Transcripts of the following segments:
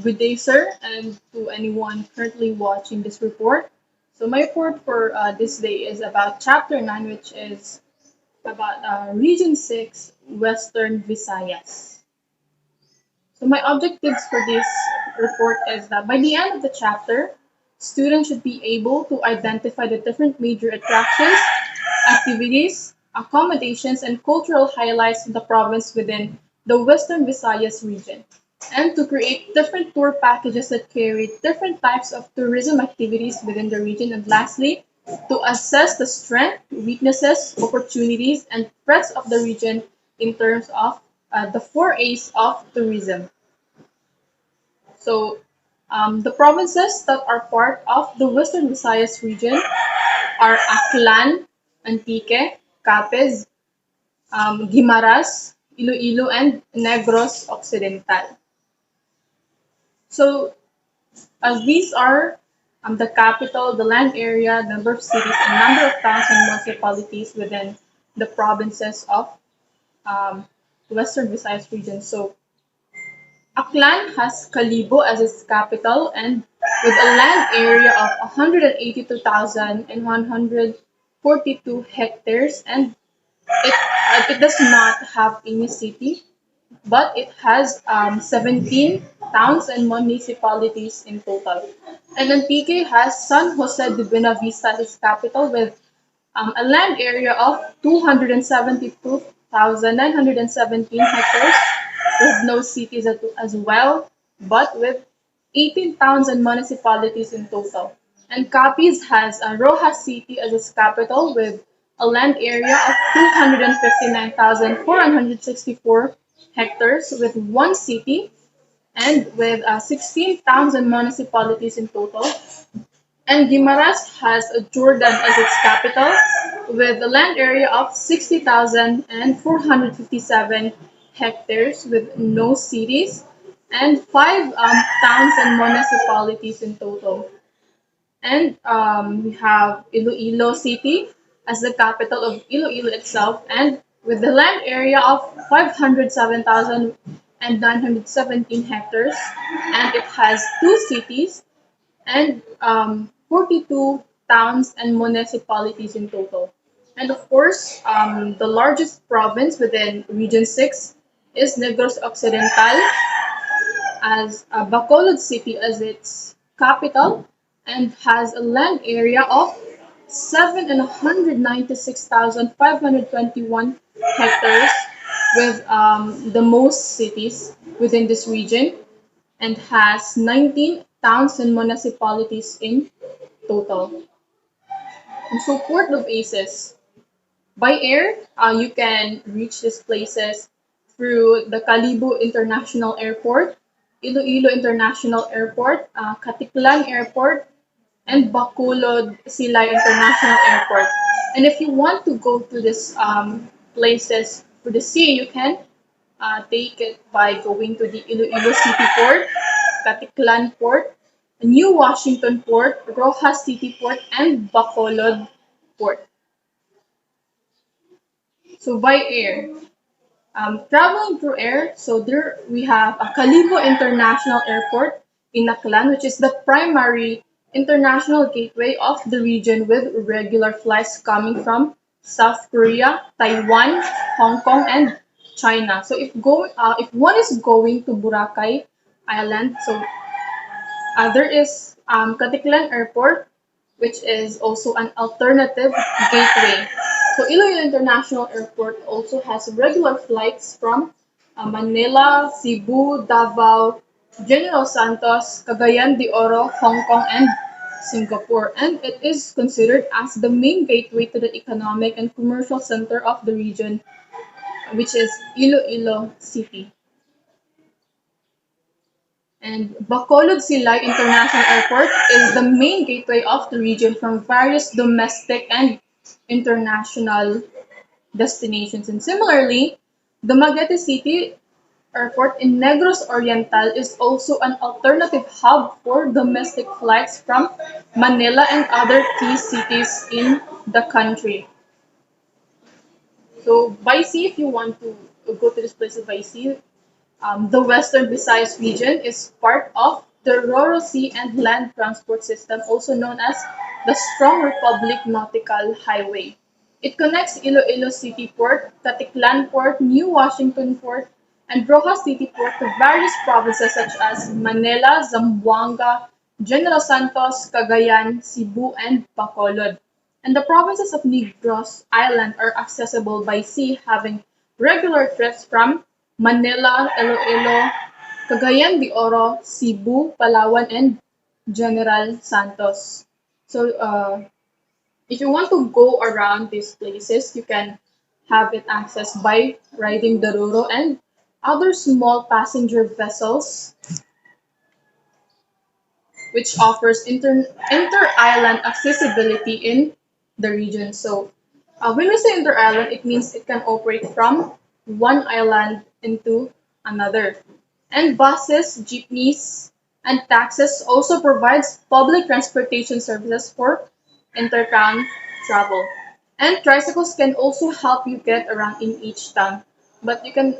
Good day, sir, and to anyone currently watching this report. So, my report for this day is about Chapter 9, which is about Region 6, Western Visayas. So, my objectives for this report is that by the end of the chapter, students should be able to identify the different major attractions, activities, accommodations, and cultural highlights of the province within the Western Visayas region, and to create different tour packages that carry different types of tourism activities within the region. And lastly, to assess the strength, weaknesses, opportunities, and threats of the region in terms of the four A's of tourism. So, the provinces that are part of the Western Visayas region are Aklan, Antique, Capiz, Guimaras, Iloilo, and Negros Occidental. So, these are the capital, the land area, number of cities, and number of towns and municipalities within the provinces of um, Western Visayas region. So, Aklan has Kalibo as its capital and with a land area of 182,142 hectares, and it does not have any city, but it has 17 towns and municipalities in total. And Antique has San Jose de Buenavista as its capital with a land area of 272,917 hectares with no cities as well, but with 18 towns and municipalities in total. And Capiz has Rojas City as its capital with a land area of 259,464 hectares with one city and with 16 towns and municipalities in total. And Guimaras has Jordan as its capital with a land area of 60,457 hectares with no cities and five towns and municipalities in total. And we have Iloilo City as the capital of Iloilo itself, and with the land area of 507,917 hectares, and it has two cities and 42 towns and municipalities in total. And of course, the largest province within Region 6 is Negros Occidental, as Bacolod City as its capital and has a land area of 796,521 hectares with the most cities within this region and has 19 towns and municipalities in total. And so Port of Aces. By air, you can reach these places through the Calibo International Airport, Iloilo International Airport, Katiklan Airport, and Bacolod Silay International Airport. And if you want to go to these places for the sea, you can take it by going to the Iloilo City Port, Katiklan Port, New Washington Port, Rojas City Port, and Bacolod Port. So by air, traveling through air, so there we have a Calibo International Airport in Aklan, which is the primary international gateway of the region with regular flights coming from South Korea, Taiwan, Hong Kong, and China. So if one is going to Boracay Island, so there is Katiklan Airport, which is also an alternative gateway. So Iloilo International Airport also has regular flights from Manila, Cebu, Davao, General Santos, Cagayan de Oro, Hong Kong, and Singapore. And it is considered as the main gateway to the economic and commercial center of the region, which is Iloilo City. And Bacolod Silay International Airport is the main gateway of the region from various domestic and international destinations. And similarly, the Magete City Airport in Negros Oriental is also an alternative hub for domestic flights from Manila and other key cities in the country. So by sea, if you want to go to this place by sea, The Western Visayas region is part of the Roro Sea and Land Transport System, also known as the Strong Republic Nautical Highway. It connects Iloilo City Port, Caticlan Port, New Washington Port, and Rojas City Port to various provinces such as Manila, Zamboanga, General Santos, Cagayan, Cebu, and Bacolod. And the provinces of Negros Island are accessible by sea, having regular trips from Manila, Iloilo, Cagayan de Oro, Cebu, Palawan, and General Santos. So, if you want to go around these places, you can have it accessed by riding the Roro and other small passenger vessels, which offers inter-island accessibility in the region. So, when we say inter-island, it means it can operate from one island into another. And buses, jeepneys, and taxis also provides public transportation services for intertown travel. And tricycles can also help you get around in each town, but you can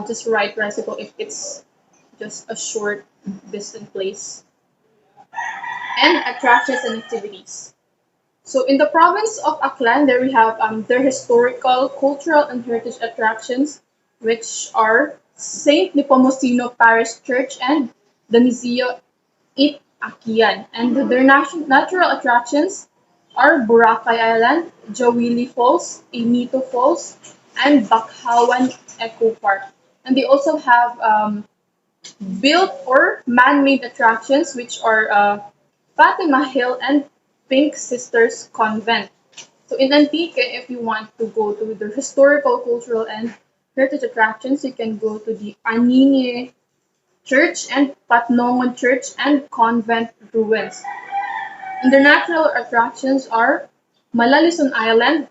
just ride tricycle if it's just a short distant place. And attractions and activities. So in the province of Aklan, there we have their historical, cultural, and heritage attractions, which are Saint Nepomuceno Parish Church and the Museo It Akian. And their natural attractions are Boracay Island, Jawili Falls, Inito Falls, and Bakhawan Eco Park. And they also have built or man-made attractions, which are Fatima Hill and Pink Sisters Convent. So in Antique, if you want to go to the historical, cultural, and heritage attractions, you can go to the Anine Church and Patnongon Church and Convent ruins. And the natural attractions are Malalison Island,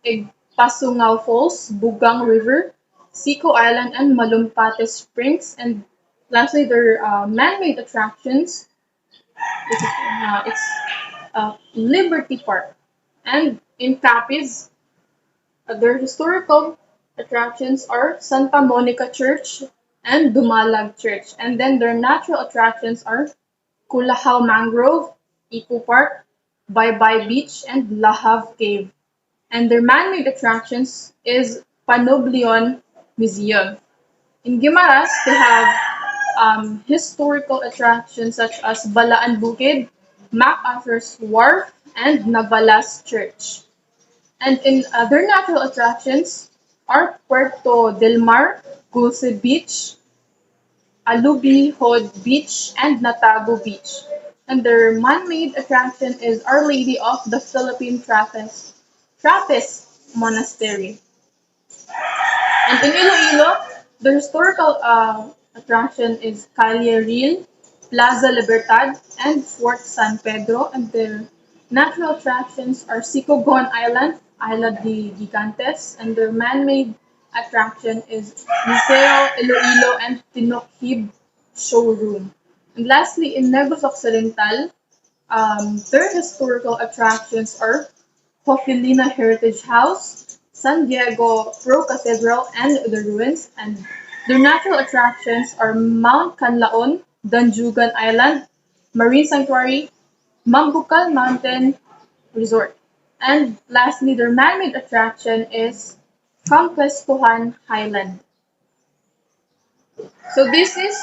Igpasungaw Falls, Bugang River, Sico Island, and Malumpate Springs. And lastly, their man-made attractions, which is it's Liberty Park. And in Capiz, their historical attractions are Santa Monica Church and Dumalag Church. And then their natural attractions are Kulahao Mangrove, Eco Park, Bye Bye Beach, and Lahav Cave. And their man-made attractions is Panoblion Museum. In Guimaras, they have historical attractions such as Balaan Bukid, MacArthur's Wharf, and Navalas Church. And in other natural attractions are Puerto del Mar, Gulce Beach, Alubihod Beach, and Natago Beach. And their man-made attraction is Our Lady of the Philippine Trappist Monastery. And in Iloilo, the historical attraction is Calle Real, Plaza Libertad, and Fort San Pedro. And their natural attractions are Sicogon Island, Isla de Gigantes, and their man-made attraction is Museo Iloilo and Tinokhib Showroom. And lastly, in Negros Occidental, their historical attractions are Jofilina Heritage House, San Diego Pro Cathedral and the ruins, and their natural attractions are Mount Canlaon, Danjugan Island, Marine Sanctuary, Mambukal Mountain Resort. And lastly, their man-made attraction is Conquestuhan Highland. So this is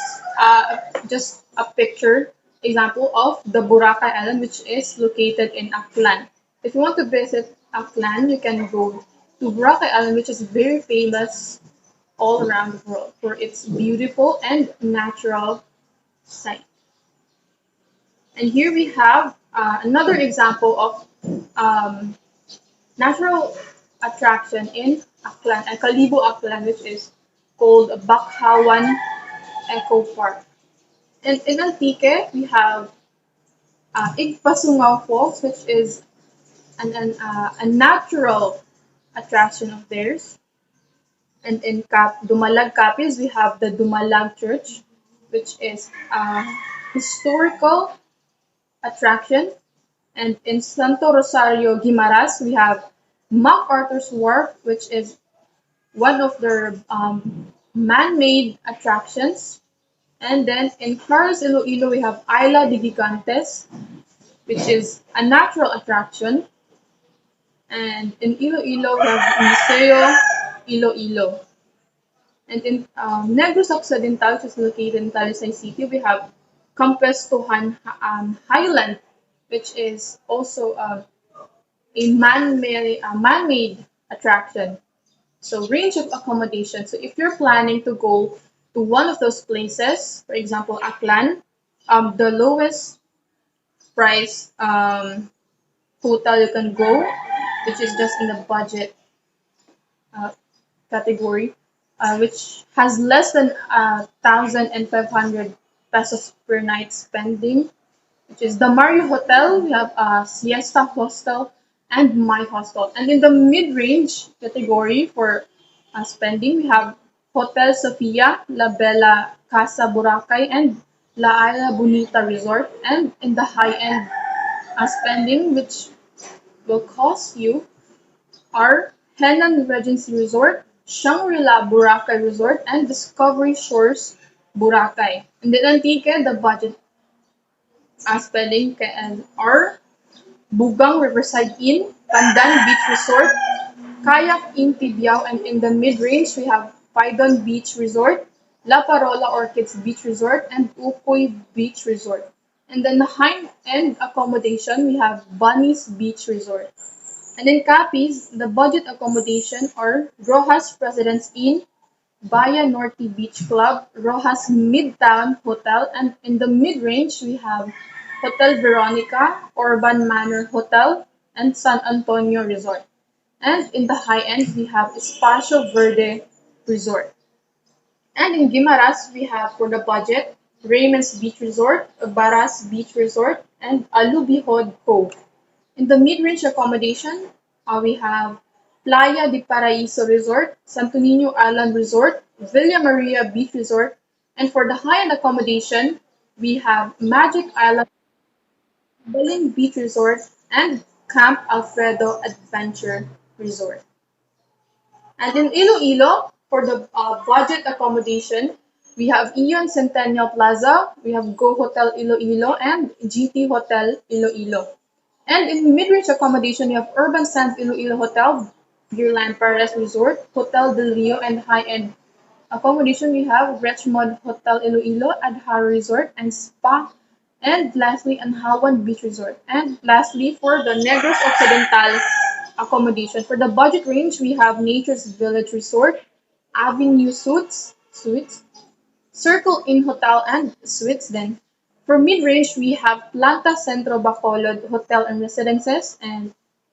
just a picture example of the Boracay Island, which is located in Aklan. If you want to visit Aklan, you can go to Boracay Island, which is very famous all around the world for its beautiful and natural site. And here we have another example of natural attraction in Aklan, Kalibo Aklan, which is called Bakhawan Eco Park. And in Antique, we have Igpasungaw Falls, which is a natural attraction of theirs. And in Dumalag Capiz, we have the Dumalag Church, which is a historical attraction. And in Santo Rosario, Guimaras, we have MacArthur's Wharf, which is one of their man-made attractions. And then in Paros, Iloilo, we have Isla de Gigantes, which is a natural attraction. And in Iloilo, we have Museo Iloilo. And in Negros Occidental, which is located in Talisay City, we have Campestuhan Highland, which is also a man-made attraction. So range of accommodation. So if you're planning to go to one of those places, for example, Aklan, the lowest price hotel you can go, which is just in the budget uh, category, which has less than 1,500 pesos per night spending, which is the Mario Hotel. We have Siesta Hostel and My Hostel. And in the mid-range category for spending, we have Hotel Sofia, La Bella Casa Boracay, and La Isla Bonita Resort. And in the high-end spending, which will cost you, are Henan Regency Resort, Shangri-La Boracay Resort, and Discovery Shores Boracay. And then Antique, the budget spending are Bugang Riverside Inn, Pandan Beach Resort, Kayak in Tibiao, and in the mid-range we have Paidon Beach Resort, La Parola Orchids Beach Resort, and Ukoy Beach Resort. And then the high-end accommodation we have Bunny's Beach Resort. And in Capiz, the budget accommodation are Rojas Residence Inn, Baya Norte Beach Club, Rojas Midtown Hotel, and in the mid-range we have Hotel Veronica, Urban Manor Hotel, and San Antonio Resort. And in the high end we have Espacio Verde Resort. And in Guimaras we have for the budget Raymond's Beach Resort, Baras Beach Resort, and Alubihod Cove. In the mid-range accommodation, we have Playa de Paraíso Resort, Santo Niño Island Resort, Villa Maria Beach Resort, and for the high-end accommodation, we have Magic Island, Belen Beach Resort, and Camp Alfredo Adventure Resort. And in Iloilo, for the budget accommodation, we have Ion Centennial Plaza, we have Go Hotel Iloilo, and GT Hotel Iloilo. And in mid-range accommodation, we have Urban Sands Iloilo Hotel, Beerland Paradise Resort, Hotel Del Rio, and high-end accommodation, we have Richmond Hotel Iloilo, Adhara Resort, and Spa. And lastly, Anhawan Beach Resort. And lastly, for the Negros Occidental accommodation, for the budget range, we have Nature's Village Resort, Avenue Suites, Circle Inn Hotel and Suites then. For mid-range, we have Planta Centro Bacolod Hotel and Residences and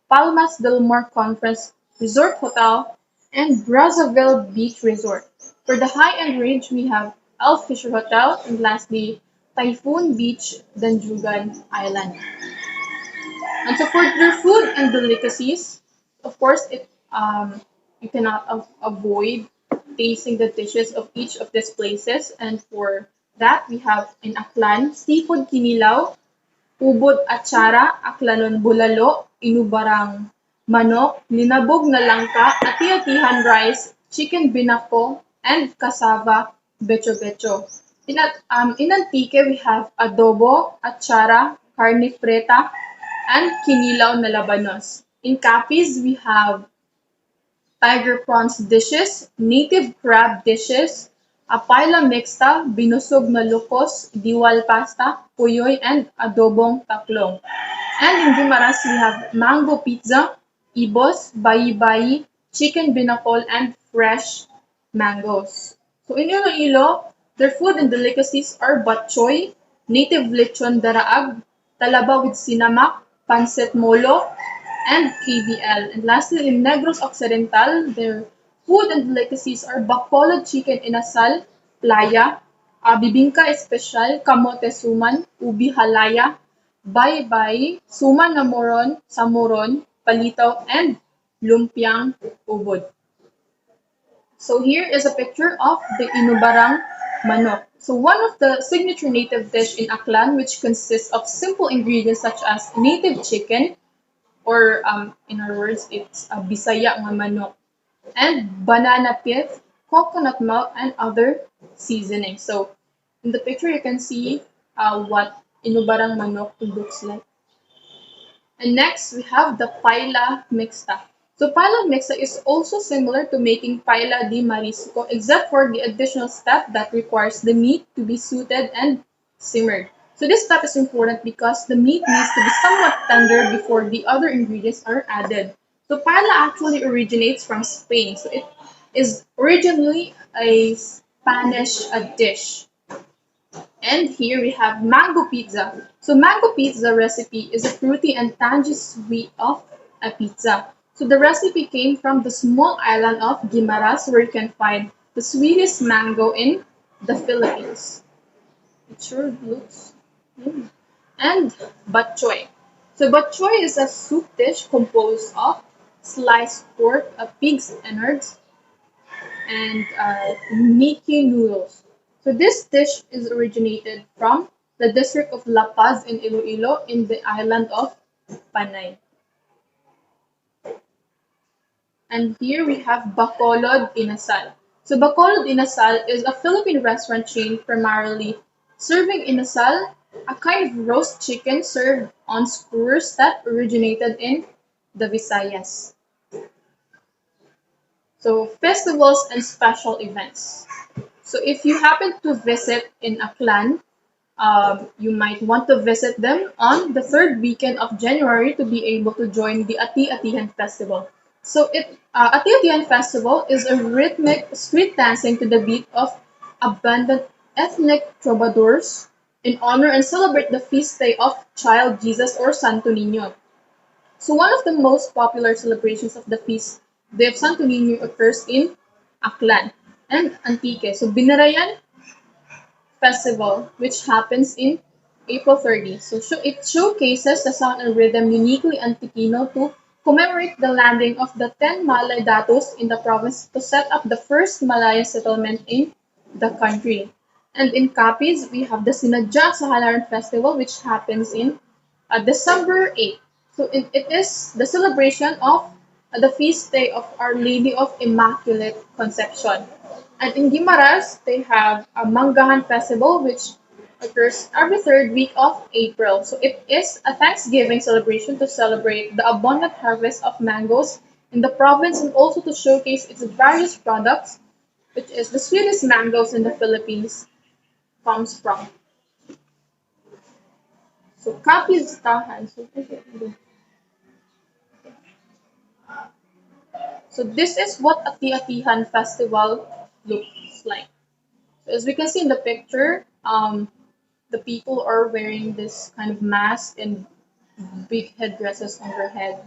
Palmas del Mar Conference Resort Hotel and Brazzaville Beach Resort. For the high-end range, we have Elf Fisher Hotel and lastly, Typhoon Beach, Danjugan Island. And so for their food and delicacies, of course, you cannot avoid tasting the dishes of each of these places. And for that, we have in Aklan, seafood kinilaw, ubod atsara, aklanon bulalo, inubarang manok, linabog na langka, ati-atihan rice, chicken binako, and cassava becho-becho. In Antique, we have adobo, atsara, carne preta, and kinilaw na labanos. In Capiz, we have tiger prawns dishes, native crab dishes, apayla mixta, binusog na lukos, diwal pasta, puyoy, and adobong taklong. And in Guimaras, we have mango pizza, ibos, bayi-bayi, chicken binakol, and fresh mangoes. So in Iloilo, their food and delicacies are batchoy, native lechon daraag, talaba with sinamak, pancit molo, and KBL. And lastly, in Negros Occidental, their food and delicacies are bacolod chicken inasal, playa, bibingka espesyal, kamote suman, ubi halaya, baybay, suman na moron, samoron, palitaw, and lumpiang ubod. So here is a picture of the inubarang manok. So one of the signature native dish in Aklan, which consists of simple ingredients such as native chicken, or in our words, it's a Bisaya nga manok, and banana pith, coconut milk, and other seasonings. So in the picture, you can see what inubarang manok looks like. And next, we have the paella mixta. So paella mixta is also similar to making paella di marisco, except for the additional step that requires the meat to be sauteed and simmered. So this step is important because the meat needs to be somewhat tender before the other ingredients are added. So paella actually originates from Spain. So it is originally a Spanish dish. And here we have mango pizza. So mango pizza recipe is a fruity and tangy sweet of a pizza. So the recipe came from the small island of Guimaras where you can find the sweetest mango in the Philippines. It sure looks. Mm. And bok choy. So bok choy is a soup dish composed of sliced pork, pig's innards, and Nikki noodles. So this dish is originated from the district of La Paz in Iloilo in the island of Panay. And here we have Bacolod Inasal. So Bacolod Inasal is a Philippine restaurant chain primarily serving inasal, a kind of roast chicken served on skewers that originated in the Visayas. So festivals and special events. So if you happen to visit in Aklan, you might want to visit them on the third weekend of January to be able to join the Ati-Atihan Festival. So Ati-Atihan Festival is a rhythmic street dancing to the beat of abundant ethnic troubadours in honor and celebrate the feast day of Child Jesus or Santo Niño. So one of the most popular celebrations of the feast day of Santo Niño occurs in Aklan and Antique. So Binarayan Festival, which happens in April 30. So it showcases the sound and rhythm uniquely Antiquino to commemorate the landing of the 10 Malay Datos in the province to set up the first Malayan settlement in the country. And in Capiz, we have the Sinadya sa Halaran Festival, which happens in December 8th. So it is the celebration of the feast day of Our Lady of Immaculate Conception. And in Guimaras, they have a Manggahan Festival, which occurs every third week of April. So it is a Thanksgiving celebration to celebrate the abundant harvest of mangoes in the province and also to showcase its various products, which is the sweetest mangoes in the Philippines comes from. So kapistahan. So this is what Ati-Atihan Festival looks like. So as we can see in the picture, the people are wearing this kind of mask and big headdresses on their head.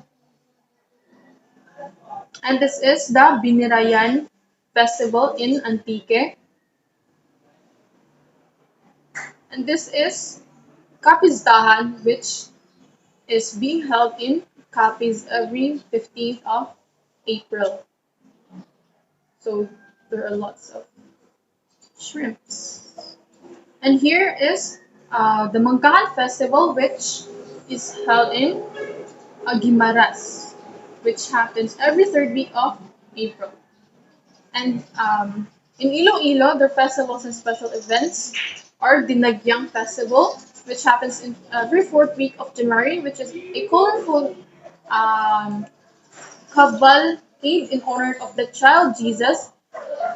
And this is the Binirayan Festival in Antique. And this is Kapistahan, which is being held in Capiz every 15th of April. So there are lots of shrimps. And here is the Mangkahan Festival, which is held in Guimaras, which happens every third week of April. And in Iloilo, their festivals and special events are the Nagyang Festival, which happens in every fourth week of January, which is a colorful um, cavalcade in honor of the child Jesus,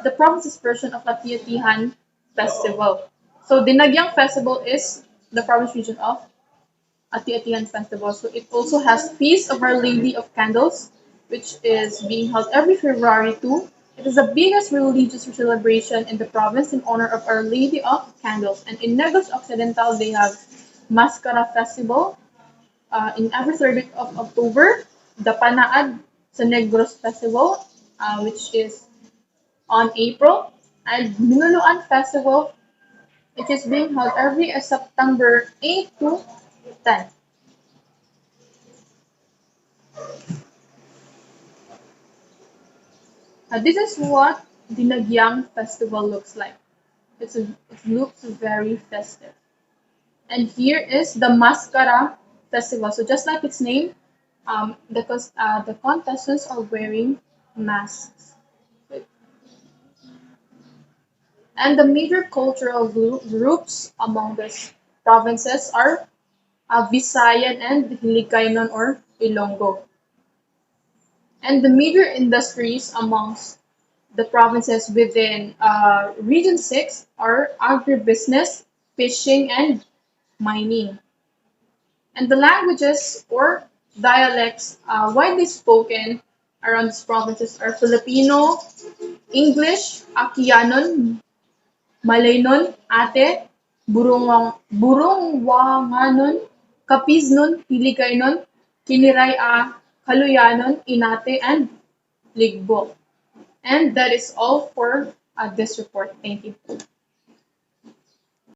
the province's version of Ati-Atihan Festival. So the Nagyang Festival is the province region of Ati-Atihan Festival. So it also has Feast of Our Lady of Candles, which is being held every February too. It is the biggest religious celebration in the province in honor of Our Lady of Candles. And in Negros Occidental, they have Mascara Festival in every third week of October. The Panaad sa Negros Festival, which is on April, and Minuluan Festival, which is being held every September 8 to 10. This is what the Nagyang Festival looks like. It looks very festive. And here is the Mascara Festival. So just like its name, the contestants are wearing masks. And the major cultural groups among these provinces are Visayan and Hiligaynon or Ilonggo. And the major industries amongst the provinces within Region 6 are agribusiness, fishing, and mining. And the languages or dialects widely spoken around these provinces are Filipino, English, Akiyanon, Malaynon, Ate, Burungwanganon, Kapiznon, Hiligaynon, Kiniray-a, Kaluyanon, Inate, and Ligbo. And that is all for this report. Thank you.